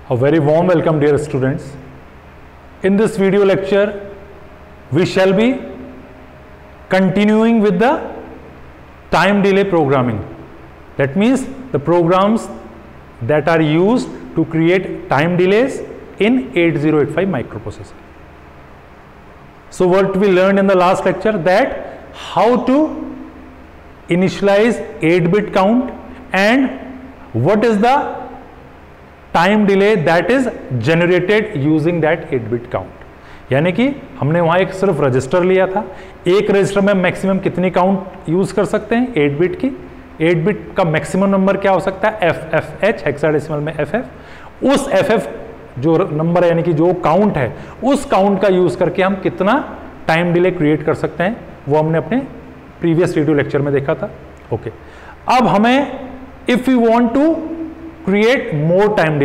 A very warm welcome, dear students. In this video lecture, we shall be continuing with the time delay programming. That means the programs that are used to create time delays in 8085 microprocessor. So what we learned in the last lecture, that how to initialize 8-bit count and what is the time delay that is generated using that 8-bit count. यानी कि हमने वहां एक सिर्फ register लिया था, एक register में मैक्सिमम कितनी काउंट यूज कर सकते हैं 8-bit की। 8-bit का मैक्सिमम नंबर क्या हो सकता है FFH, हेक्साडेसिमल में FF। उस FF जो नंबर है यानी कि जो काउंट है, उस काउंट का यूज करके हम कितना टाइम डिले क्रिएट कर सकते हैं, वो हमने अपने प्रीवियस वीडियो लेक्चर में देखा था। ओके, अब हमें if you want to create more time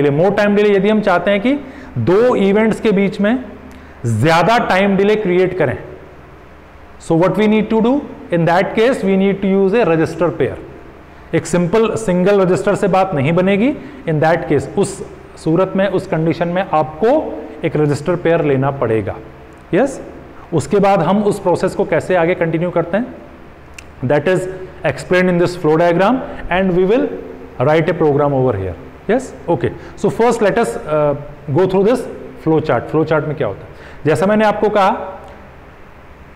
delay यदि हम चाहते हैं कि दो इवेंट्स के बीच में ज्यादा टाइम डिले क्रिएट करें, so what we need to do in that case, we need to use a register pair. एक सिंपल सिंगल रजिस्टर से बात नहीं बनेगी। इन दैट केस, उस सूरत में, उस कंडीशन में आपको एक रजिस्टर पेयर लेना पड़ेगा। यस, उसके बाद हम उस प्रोसेस को कैसे आगे कंटिन्यू करते हैं, that is explain in this flow diagram and we will write a program over here. Yes, okay, so first let us go through this flow chart में क्या होता है। जैसा मैंने आपको कहा,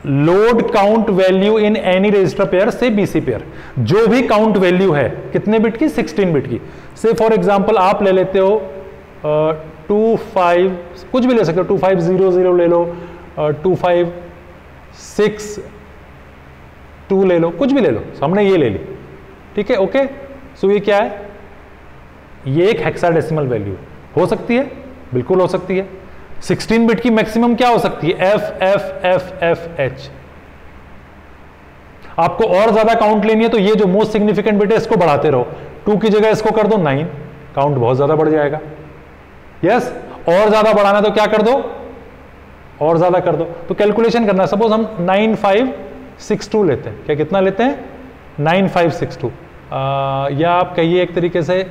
load count value in any register pair से BC pair, जो भी काउंट वैल्यू है कितने बिट की, 16 बिट की। से फॉर एग्जांपल आप ले लेते हो 25, कुछ भी ले सकते हो, 2500 ले लो, 2562 ले लो, कुछ भी ले लो, हमने ये ले ली, ठीक है। ओके, सो ये क्या है, ये एक हेक्साडेसिमल वैल्यू हो सकती है, बिल्कुल हो सकती है। 16 बिट की मैक्सिमम क्या हो सकती है, FFFFH। आपको और ज्यादा काउंट लेनी है तो ये जो मोस्ट सिग्निफिकेंट बिट है इसको बढ़ाते रहो, 2 की जगह इसको कर दो 9, काउंट बहुत ज्यादा बढ़ जाएगा। यस, और ज्यादा बढ़ाना तो क्या कर दो, और ज्यादा कर दो। तो कैलकुलेशन करना है, सपोज हम 9562 लेते हैं, क्या कितना लेते हैं 9562, या आप कहिए एक तरीके से,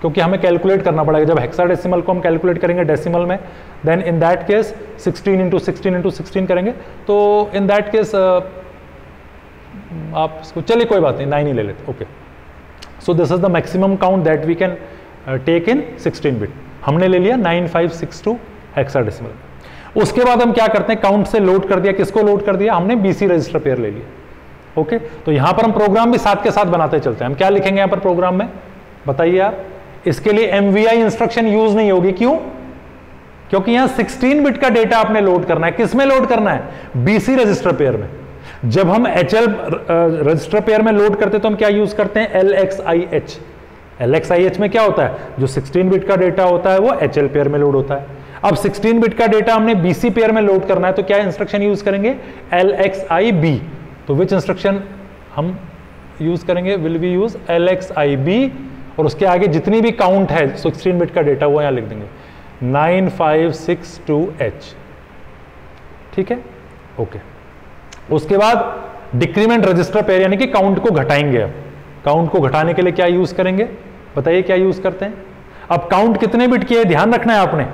क्योंकि हमें कैलकुलेट करना पड़ेगा, जब हेक्साडेसिमल को हम कैलकुलेट करेंगे डेसिमल में, then in that case 16 into 16 करेंगे, तो इन दैट केस आप इसको, चलिए कोई बात नहीं 9 ही ले लेते। Okay, so this is the maximum count that we can take in 16 bit. हमने ले लिया 9562 हेक्साडेसिमल। उसके बाद हम क्या करते हैं, काउंट से लोड कर दिया, किसको लोड कर दिया, हमने BC रजिस्टर पेयर ले लिया। ओके, तो यहां पर हम प्रोग्राम भी साथ के साथ बनाते चलते हैं। हम क्या लिखेंगे यहां पर प्रोग्राम में, बताइए आप। इसके लिए MVI इंस्ट्रक्शन यूज नहीं होगी, क्यों, क्योंकि यहां 16 बिट का डेटा आपने लोड करना है। किस में लोड करना है, BC रजिस्टर पेयर में। जब हम HL रजिस्टर पेयर में लोड करते हैं तो हम क्या यूज करते हैं, LXIH। LXIH में क्या होता है, जो 16 बिट का डेटा होता है वो HL पेयर में लोड होता है। अब 16 बिट का डेटा हमने BC पेयर में लोड करना है तो क्या इंस्ट्रक्शन यूज करेंगे, LXIB। तो विच इंस्ट्रक्शन हम यूज करेंगे, विल बी यूज LXIB, और उसके आगे जितनी भी काउंट है 16 बिट का डेटा वो यहां लिख देंगे 9562H, ठीक है। ओके, उसके बाद डिक्रीमेंट रजिस्टर पेयर, यानी कि काउंट को घटाएंगे। अब काउंट को घटाने के लिए क्या यूज करेंगे, बताइए क्या यूज करते हैं। अब काउंट कितने बिट की है, ध्यान रखना है आपने,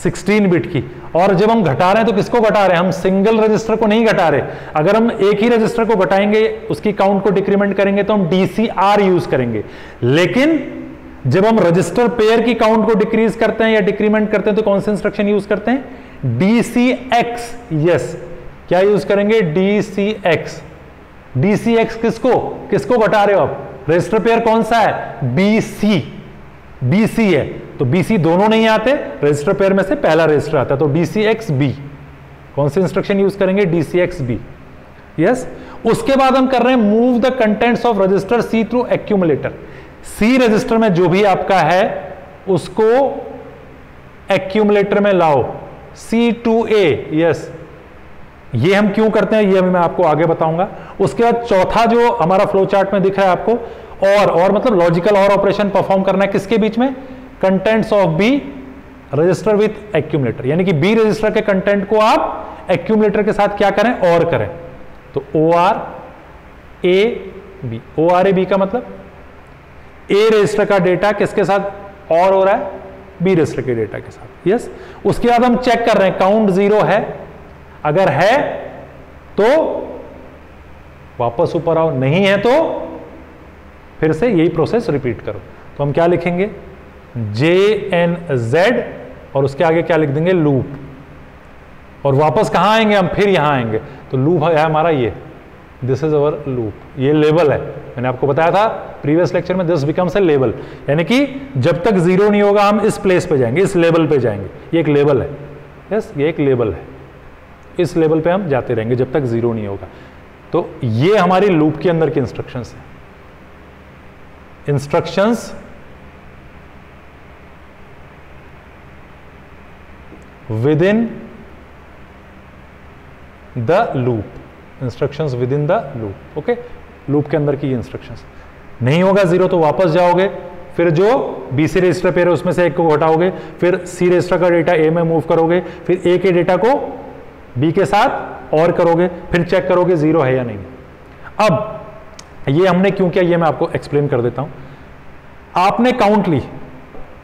16 बिट की। और जब हम घटा रहे हैं तो किसको घटा रहे हैं, हम सिंगल रजिस्टर को नहीं घटा रहे। अगर हम एक ही रजिस्टर को घटाएंगे, उसकी काउंट को डिक्रीमेंट करेंगे तो हम DCR यूज करेंगे। लेकिन जब हम रजिस्टर पेयर की काउंट को डिक्रीज करते हैं या डिक्रीमेंट करते हैं तो कौन सा इंस्ट्रक्शन यूज करते हैं, DCX। यस, क्या यूज करेंगे, DCX। DCX किसको किसको घटा रहे हो आप, रजिस्टर पेयर कौन सा है, BC है, तो BC दोनों नहीं आते, रजिस्टर पेयर में से पहला रजिस्टर आता है, तो DCXB। कौन सी इंस्ट्रक्शन यूज करेंगे, DCXB। यस, उसके बाद हम कर रहे हैं move the contents of register C through accumulator. C register में जो भी आपका है उसको एक्यूमुलेटर में लाओ, C2A। यस, ये हम क्यों करते हैं ये मैं आपको आगे बताऊंगा। उसके बाद चौथा जो हमारा फ्लो चार्ट में दिख रहा है आपको, और मतलब लॉजिकल और ऑपरेशन परफॉर्म करना है किसके बीच में, contents of B register with accumulator, यानी कि B रजिस्टर के कंटेंट को आप एक्यूमुलेटर के साथ क्या करें, और करें। तो ORAB, ORAB का मतलब A रजिस्टर का डेटा किसके साथ और हो रहा है, बी रजिस्टर के डेटा के साथ। यस, उसके बाद हम चेक कर रहे हैं काउंट 0 है, अगर है तो वापस ऊपर आओ, नहीं है तो फिर से यही प्रोसेस रिपीट करो। तो हम क्या लिखेंगे, JNZ और उसके आगे क्या लिख देंगे, लूप, और वापस कहां आएंगे हम, फिर यहां आएंगे। तो लूप है हमारा ये, दिस इज अवर लूप, ये लेवल है। मैंने आपको बताया था प्रीवियस लेक्चर में, दिस बिकम्स ए लेवल, यानी कि जब तक 0 नहीं होगा हम इस प्लेस पे जाएंगे, इस लेवल पे जाएंगे। ये एक लेवल है, यस, ये एक लेवल है, इस लेवल पे हम जाते रहेंगे जब तक 0 नहीं होगा। तो ये हमारी लूप के अंदर की इंस्ट्रक्शंस है। Instructions with in the loop, instructions with in the loop. Okay, loop के अंदर की इंस्ट्रक्शंस। नहीं होगा 0 तो वापस जाओगे, फिर जो BC रजिस्टर पेयर है उसमें से एक को हटाओगे, फिर C रजिस्टर का डेटा A में मूव करोगे, फिर A के डेटा को B के साथ और करोगे, फिर चेक करोगे 0 है या नहीं। अब ये हमने क्यों किया ये मैं आपको एक्सप्लेन कर देता हूं। आपने काउंट ली,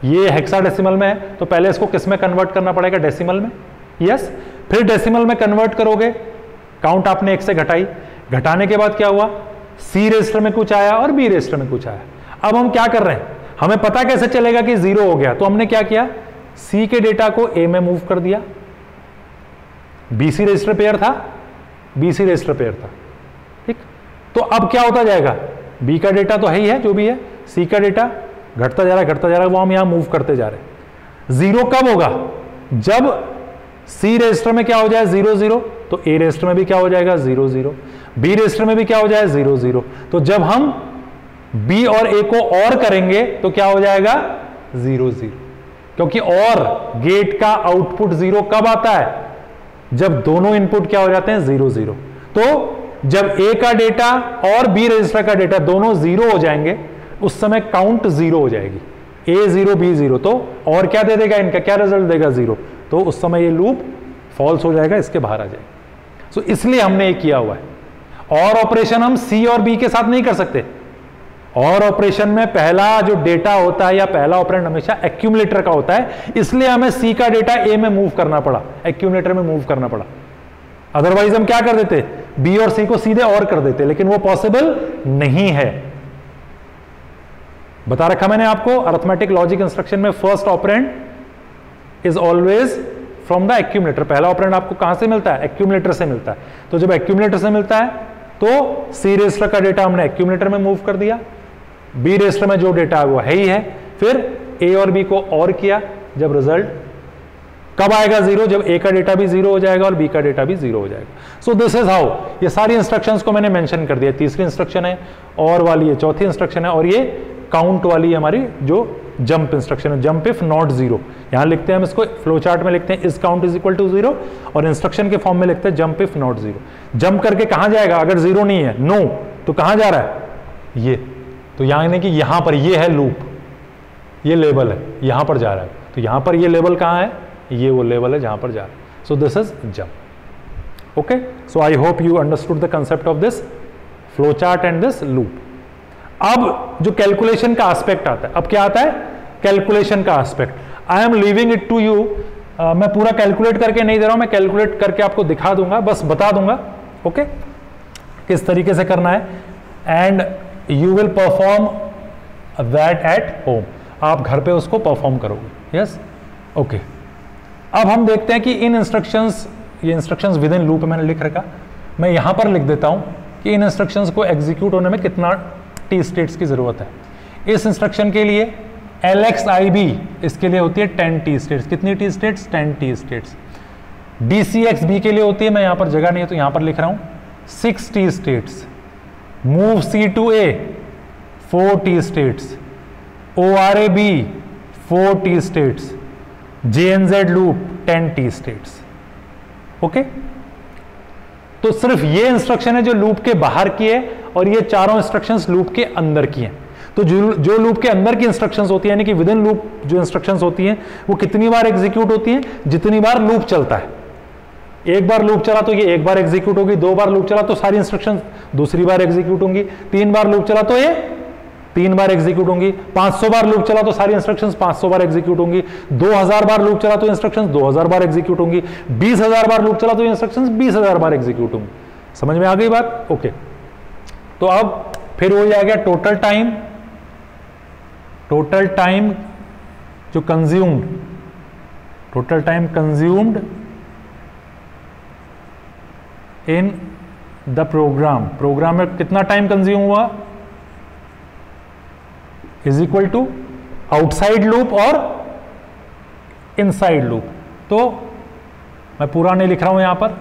ये हेक्साडेसिमल में है, तो पहले इसको किस में कन्वर्ट करना पड़ेगा, डेसिमल में। यस, फिर डेसिमल में कन्वर्ट करोगे, काउंट आपने 1 से घटाई, घटाने के बाद क्या हुआ, C रजिस्टर में कुछ आया और B रजिस्टर में कुछ आया। अब हम क्या कर रहे हैं, हमें पता कैसे चलेगा कि 0 हो गया, तो हमने क्या किया, C के डेटा को A में मूव कर दिया, BC रजिस्टर पेयर था, BC रजिस्टर पेयर था, ठीक। तो अब क्या होता जाएगा, B का डेटा तो है ही है जो भी है, C का डेटा घटता जा रहा है, वो हम यहां मूव करते जा रहे हैं। 0 कब होगा, जब C रजिस्टर में क्या हो जाए 0 0, तो A रजिस्टर में भी क्या हो जाएगा 0 0, B रजिस्टर में भी क्या हो जाए 0 0। तो जब हम B और A को और करेंगे तो क्या हो जाएगा 0 0, क्योंकि और गेट का आउटपुट 0 कब आता है, जब दोनों इनपुट क्या हो जाते हैं 0 0। तो जब A का डेटा और B रजिस्टर का डेटा दोनों 0 हो जाएंगे, उस समय काउंट 0 हो जाएगी, A 0 B 0, तो और क्या दे देगा, इनका क्या रिजल्ट देगा 0, तो उस समय ये लूप फॉल्स हो जाएगा, इसके बाहर आ जाएगा। सो इसलिए हमने ये किया हुआ है। और ऑपरेशन हम C और B के साथ नहीं कर सकते। और ऑपरेशन में पहला जो डेटा होता है या पहला ऑपरेंड हमेशा एक्यूमुलेटर का होता है, इसलिए हमें C का डेटा A में मूव करना पड़ा, एक्यूमुलेटर में मूव करना पड़ा। अदरवाइज हम क्या कर देते, B और C को सीधे और कर देते, लेकिन वो पॉसिबल नहीं है। बता रखा मैंने आपको, अरिथमेटिक लॉजिक इंस्ट्रक्शन में first operand is always from the accumulator. पहला ऑपरेंड आपको कहां से मिलता है, एक्यूमुलेटर से मिलता है। तो जब एक्यूमुलेटर से मिलता है तो C रजिस्टर का डेटा हमने एक्यूमुलेटर में मूव कर दिया, B रजिस्टर में जो डेटा है वो है ही है, फिर A और B को और किया, जब रिजल्ट कब आएगा 0, जब A का डेटा भी 0 हो जाएगा और B का डेटा भी 0 हो जाएगा। सो दिस इज हाउ, ये सारी इंस्ट्रक्शंस को मैंने मेंशन कर दिया। तीसरी इंस्ट्रक्शन है, और वाली ये चौथी इंस्ट्रक्शन है, और ये काउंट वाली हमारी जो जंप इंस्ट्रक्शन है, जंप इफ नॉट 0। यहां लिखते हैं हम इसको, फ्लो चार्ट में लिखते हैं इस काउंट इज इक्वल टू 0, और इंस्ट्रक्शन के फॉर्म में लिखते हैं जंप इफ नॉट 0। जंप करके कहां जाएगा, अगर 0 नहीं है, नो, तो कहां जा रहा है, ये, तो यानी कि यहां पर ये है लूप, ये लेवल है, यहां पर जा रहा है। तो यहां पर ये लेवल कहां है, ये वो लेवल है जहां पर जा रहा है। सो this is jump. Okay, so I hope you understood the concept of this flow chart and this loop. अब जो कैलकुलेशन का एस्पेक्ट आता है, अब क्या आता है, कैलकुलेशन का aspect. I am leaving it to you, मैं पूरा कैलकुलेट करके नहीं दे रहा हूं, मैं कैलकुलेट करके आपको दिखा दूंगा, बस बता दूंगा ओके किस तरीके से करना है, and you will perform that at home. आप घर पे उसको परफॉर्म करोगे। Yes, okay. अब हम देखते हैं कि इन इंस्ट्रक्शंस, ये इंस्ट्रक्शंस विद इन लूप मैंने लिख रखा, मैं यहां पर लिख देता हूं कि इन इंस्ट्रक्शंस को एग्जीक्यूट होने में कितना टी स्टेट्स की जरूरत है। इस इंस्ट्रक्शन के लिए LXIB, इसके लिए होती है 10 टी स्टेट्स। कितनी T states, 10 T states. DCXB के लिए होती है, मैं यहां पर जगह नहीं है तो यहां पर लिख रहा हूं 6 T states. Move C to A 4 T states. ORAB 4 T states. JNZ loop 10 T states. Okay, तो सिर्फ ये इंस्ट्रक्शन है जो लूप के बाहर की है, और ये चारों इंस्ट्रक्शंस लूप के अंदर की हैं। तो जो लूप के अंदर की इंस्ट्रक्शंस होती है, यानी कि विद इन लूप जो इंस्ट्रक्शंस होती हैं, वो कितनी बार एग्जीक्यूट होती हैं, जितनी बार लूप चलता है। एक बार लूप चला तो ये एक बार एग्जीक्यूट होगी, 2 बार लूप चला तो सारी इंस्ट्रक्शंस दूसरी बार एग्जीक्यूट होंगी, 3 बार लूप चला तो ये 3 बार एग्जीक्यूट होंगी। 500 बार लूप चला तो सारी इंस्ट्रक्शंस 500 बार एग्जीक्यूट होंगी। 2000 बार लूप चला तो इंस्ट्रक्शंस 2000 बार एग्जीक्यूट होंगी। 20,000 बार लूप चला तो इंस्ट्रक्शंस 20,000 बार एग्जीक्यूट होंगी। समझ में आ गई बात? ओके, तो अब फिर वही आ गया टोटल टाइम। टोटल टाइम जो consumed, total time consumed in the program, program में कितना टाइम कंज्यूम हुआ, is equal to outside loop और इनसाइड लूप। तो मैं पूरा नहीं लिख रहा हूं यहां पर,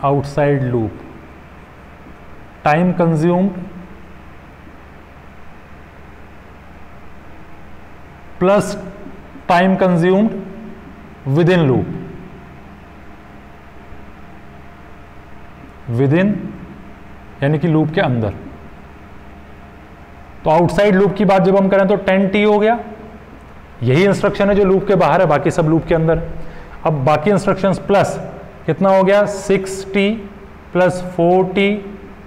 outside loop time consumed plus time consumed within loop, within यानी कि लूप के अंदर। तो आउटसाइड लूप की बात जब हम करें तो 10t हो गया, यही इंस्ट्रक्शन है जो लूप के बाहर है, बाकी सब लूप के अंदर। अब बाकी इंस्ट्रक्शंस प्लस कितना हो गया, 6t plus 4t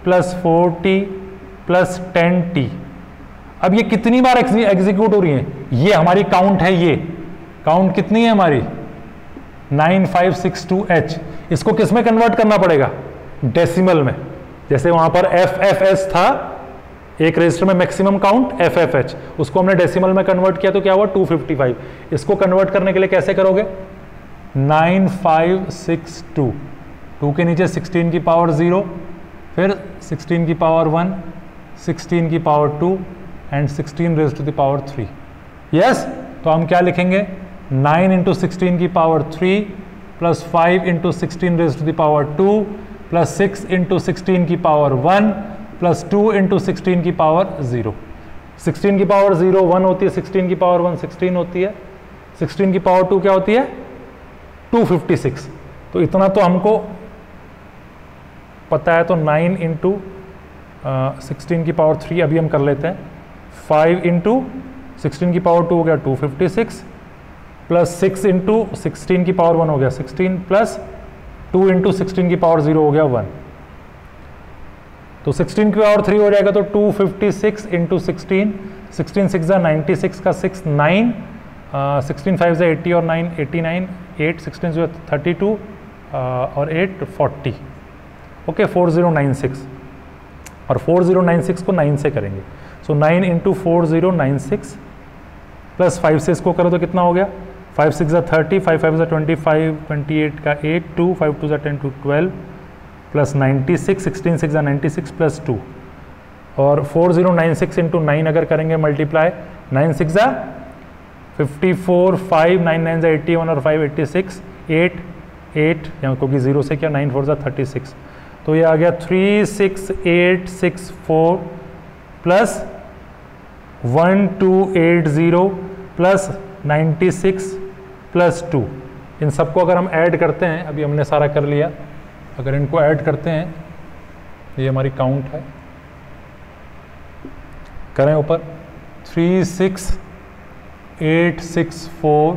plus 4t plus 10t। अब ये कितनी बार एग्जीक्यूट हो रही है, ये हमारी काउंट है, ये काउंट कितनी है हमारी 9562h। इसको किस में कन्वर्ट करना पड़ेगा, डेसिमल में। जैसे वहां पर FFH था, एक रजिस्टर में मैक्सिमम काउंट FFH, उसको हमने डेसिमल में कन्वर्ट किया तो क्या हुआ 255। इसको कन्वर्ट करने के लिए कैसे करोगे, 9562, 2 के नीचे 16 की पावर 0, फिर 16 की पावर 1, 16 की power 2 and 16 raised to the power 3। Yes, तो हम क्या लिखेंगे, 9 इंटू 16 की power 3 plus 5 into 16 raised to the power 2 plus 6 into 16 की पावर 1 प्लस 2 इंटू 16 की पावर 0। 16 की पावर 0 1 होती है, 16 की पावर 1 16 होती है, 16 की पावर 2 क्या होती है 256। तो इतना तो हमको पता है, तो 9 इंटू 16 की पावर 3 अभी हम कर लेते हैं, 5 इंटू 16 की पावर 2 हो गया 256 प्लस 6 इंटू 16 की पावर 1 हो गया 16 प्लस 2 इंटू 16 की पावर 0 हो गया 1। तो 16 की पावर 3 हो जाएगा तो 256 इंटू 16, 16 6 96 का 6 9, 16 5 80 और 9 89, 8 16 जो 32 और 8 40। ओके, 4096, और 4096 को 9 से करेंगे। सो 9 इंटू 4096 प्लस 5 से इसको करो तो कितना हो गया, 5 6 30, 5 5 25, 28 का 8 2, 5 2 10 2 12 प्लस 96, 16 6 96 प्लस 2, और 4096 इंटू 9 अगर करेंगे मल्टीप्लाई, 9 6 54, 5 9 9 81 और 5 86, 8 8 यहाँ क्योंकि 0 से क्या, 9 4 36। तो ये आ गया 36864 प्लस 1280 प्लस 96 प्लस 2। इन सबको अगर हम ऐड करते हैं, अभी हमने सारा कर लिया, अगर इनको ऐड करते हैं ये हमारी काउंट है, करें ऊपर 36864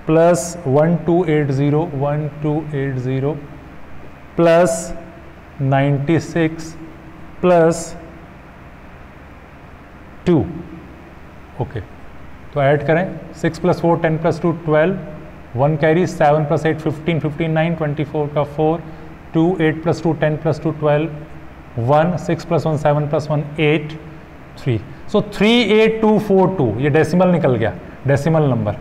प्लस 1280 प्लस 96 प्लस 2। ओके, तो ऐड करें 6 प्लस 4 10 प्लस 2 12, 1 कैरी, 7 प्लस 8 15 15 9 24 का 4, 2 8 प्लस 2 10 प्लस 2 12, 1 6 प्लस 1 7 प्लस 1 8 3। सो 38242 ये डेसिमल निकल गया, डेसिमल नंबर।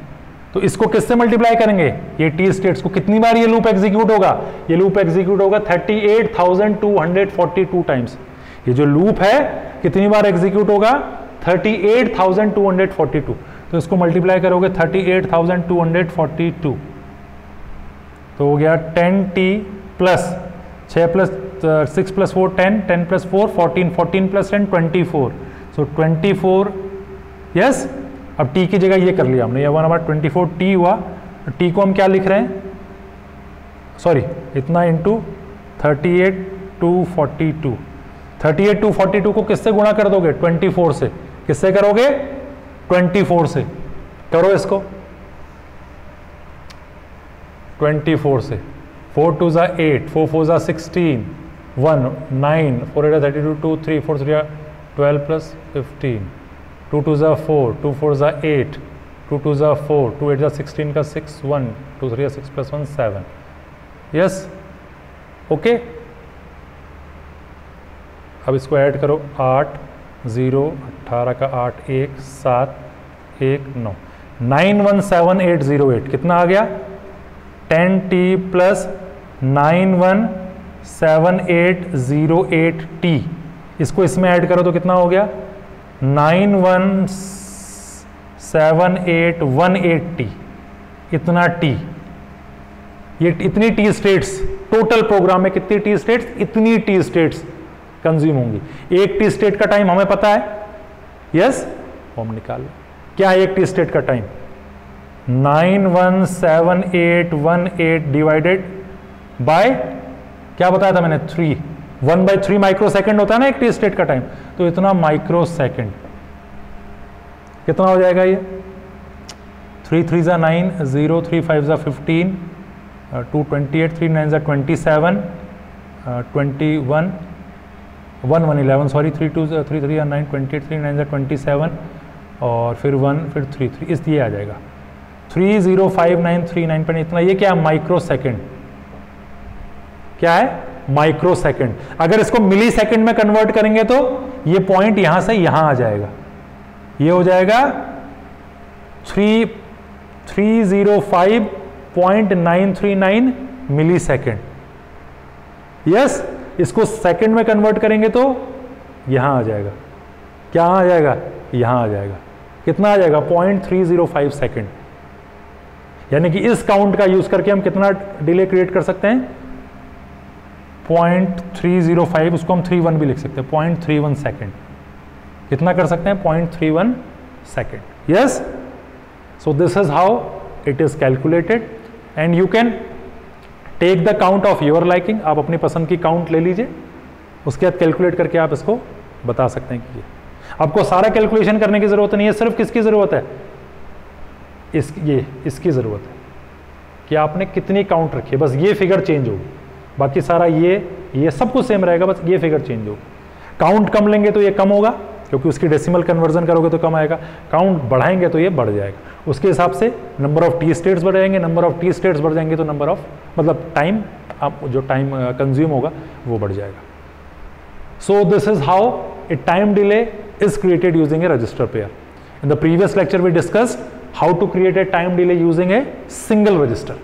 तो इसको किससे मल्टीप्लाई करेंगे, ये टी स्टेट्स को, कितनी बार ये लूप एग्जीक्यूट होगा, ये लूप एग्जीक्यूट होगा 38,242 टाइम्स। ये जो लूप है कितनी बार एग्जीक्यूट होगा, 38,242। तो इसको मल्टीप्लाई करोगे 38,242, तो हो गया 10t plus 6 plus 6 plus 4 10, 10 plus 4 14, 14 plus 10 24। सो 24, यस। अब t की जगह ये कर लिया हमने, ये 1 हमारा 24t हुआ। t को हम क्या लिख रहे हैं, सॉरी इतना इंटू 38,242। 38,242 को किससे गुणा कर दोगे, 24 से। किससे करोगे, 24 से। करो इसको 24 से। 4 2 ज़ा 8, 4 4 ज़ा 16, 1 9, 4 8 32, 2 3 4 3 12 plus 15, 2 2 ज़ा 4, 2 4 ज़ा 8, 2 2 ज़ा 4, 2 8 ज़ा 16 का 6 1, 2 3 6 plus 1 7. Yes, okay. अब इसको ऐड करो, 8 0 18 का 8 1 7 1 9, 917808 कितना आ गया? 10t plus 917808t. इसको इसमें ऐड करो तो कितना हो गया? 917818t. इतना t, ये इतनी टी स्टेट्स टोटल प्रोग्राम में कितनी टी स्टेट्स? इतनी टी स्टेट्स कंज्यूम होंगी. एक टी स्टेट का टाइम हमें पता है, यस, हम निकाल लो. क्या है एक टी स्टेट का टाइम? 917818 डिवाइडेड बाय क्या बताया था मैंने? 3. 1/3 माइक्रो सेकेंड होता है ना एक टी स्टेट का टाइम, तो इतना माइक्रो सेकेंड. कितना हो जाएगा ये? 3 3 ज़ा 9, 0 3 5 ज़ा 15, 2 28, 3 9 ज़ा 27, 21 1 1 11, सॉरी 3 2 3 3 9 28, 3 9 ज़ा 27 और फिर 1 फिर 3 3, इसलिए आ जाएगा 305939 पर. इतना ये क्या है? Micro second. क्या है? Micro second. अगर इसको मिली सेकेंड में कन्वर्ट करेंगे तो ये पॉइंट यहां से यहां आ जाएगा. ये हो जाएगा 305.939 मिली सेकेंड. यस, इसको सेकेंड में कन्वर्ट करेंगे तो यहां आ जाएगा. क्या आ जाएगा? यहां आ जाएगा. कितना आ जाएगा? 0.305 सेकेंड. यानी कि इस काउंट का यूज करके हम कितना डिले क्रिएट कर सकते हैं? 0.305, उसको हम 31 भी लिख सकते हैं, 0.31 सेकेंड. कितना कर सकते हैं? 0.31 second. Yes, so this is how it is calculated and you can take the count of your liking. आप अपनी पसंद की काउंट ले लीजिए, उसके बाद कैलकुलेट करके आप इसको बता सकते हैं कि आपको सारा कैलकुलेशन करने की जरूरत नहीं है. सिर्फ किसकी जरूरत है? इसकी जरूरत है कि आपने कितनी काउंट रखी है. बस ये फिगर चेंज होगी, बाकी सारा ये सब कुछ सेम रहेगा, बस ये फिगर चेंज होगी. काउंट कम लेंगे तो ये कम होगा क्योंकि उसकी डेसिमल कन्वर्जन करोगे तो कम आएगा. काउंट बढ़ाएंगे तो ये बढ़ जाएगा. उसके हिसाब से नंबर ऑफ टी स्टेट्स बढ़ जाएंगे. नंबर ऑफ टी स्टेट्स बढ़ जाएंगे तो नंबर ऑफ मतलब टाइम, आप जो टाइम कंज्यूम होगा वो बढ़ जाएगा. सो this is how a time delay is created using a register pair. In the previous lecture we discussed how to create a time delay using a single register.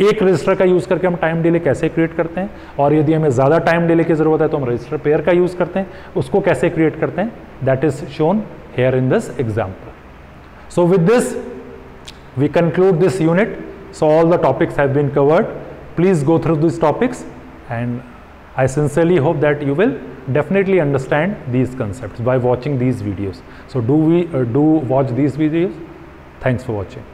एक register का use करके हम time delay कैसे create करते हैं, और यदि हमें ज़्यादा टाइम डिले की जरूरत है तो हम रजिस्टर पेयर का यूज करते हैं. उसको कैसे क्रिएट करते हैं, that is shown here in this example. So with this we conclude this unit. So all the topics have been covered. Please go through this topics and I sincerely hope that you will definitely understand these concepts by watching these videos. So do watch these videos. Thanks for watching.